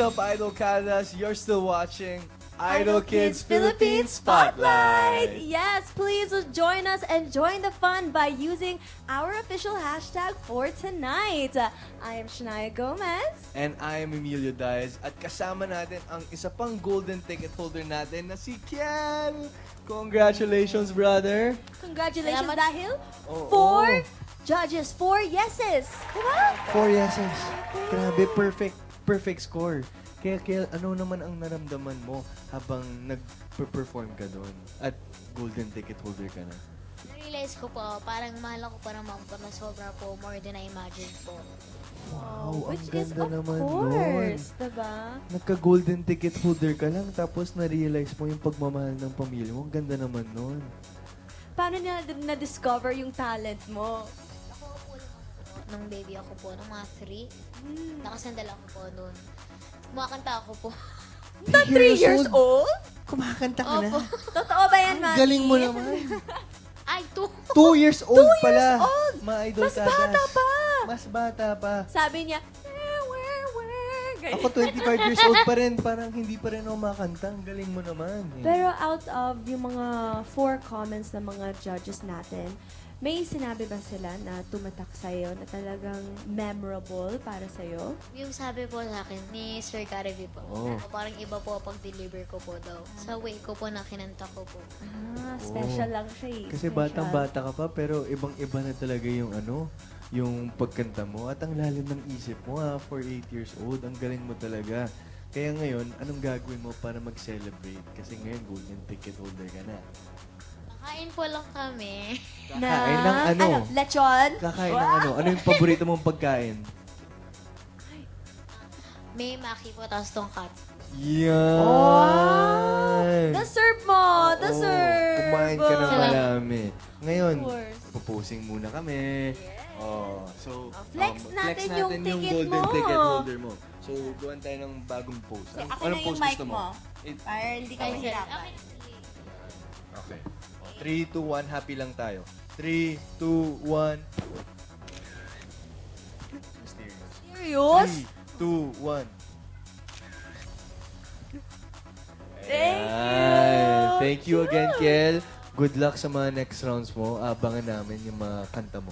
up, Idol Candas? You're still watching Idol Kids Philippines Spotlight! Yes, please join us and join the fun by using our official hashtag for tonight. I am Shania Gomez. And I am Emilio Diaz. At kasama natin ang isa pang golden ticket holder natin na si Kiel! Congratulations, brother! Congratulations Salamat. dahil Oo. 4 judges, 4 yeses. Diba? 4 yeses. Grabe, perfect score. Kaya ano naman ang naramdaman mo habang nag-perform ka doon at golden ticket holder ka na? Na-realize ko po, parang mahal ako pa naman po na sobra po, more than I imagined po. Wow, Which ang is ganda of naman nun. course, diba? Nagka-golden ticket holder ka lang tapos na-realize mo yung pagmamahal ng pamilya mo. Ang ganda naman nun. Paano niya na-discover yung talent mo? Ako po nung baby ako po, nung mga 3, nakasandal ako po noon. Kumakanta ako po. Na 3 years old? Kumakanta ka na? Opo. Totoo ba yan, Ang Mami? galing mo naman. Ay, 2. 2 years old pala. old. Ma-idol Mas ka, bata Das. pa. Mas bata pa. Sabi niya, ganyan. Ako 25 years old pa rin. Parang hindi pa rin ako makanta. Ang galing mo naman. Pero out of yung mga 4 comments ng mga judges natin, may sinabi ba sila na tumatak sa'yo na talagang memorable para sa'yo? Yung sabi po sa akin ni Sir Caribe po, Oh. parang iba po pag-deliver ko po daw. Sa way ko po na kinanta ko po. Special lang siya eh. Kasi Special. batang-bata ka pa, pero ibang-iba na talaga yung yung pagkanta mo. At ang lalim ng isip mo, for 8 years old. Ang galing mo talaga. Kaya ngayon, anong gagawin mo para mag-celebrate? Kasi ngayon, golden ticket holder ka na. Kakain po lang kami. Kakain ng ano? Lechon? Kakain ng ano? Ano yung paborito mong pagkain? May maki po, tapos tongkat. Yan! The-serve mo! The-serve! Kumain ka na Salamat. marami. Ngayon, Of course. puposing muna kami. Oh, so, Flex natin yung ticket golden mo. ticket holder mo. So, gawan tayo ng bagong pose. Akin na Anong yung pose mic gusto mo. It- Para hindi ka mahirapan. Okay. 3, 2, 1, happy lang tayo. 3, 2, 1. Mysterious. Serious? 3, 2, 1. Thank Thank you again, Kel. Good luck sa mga next rounds mo. Abangan namin yung mga kanta mo.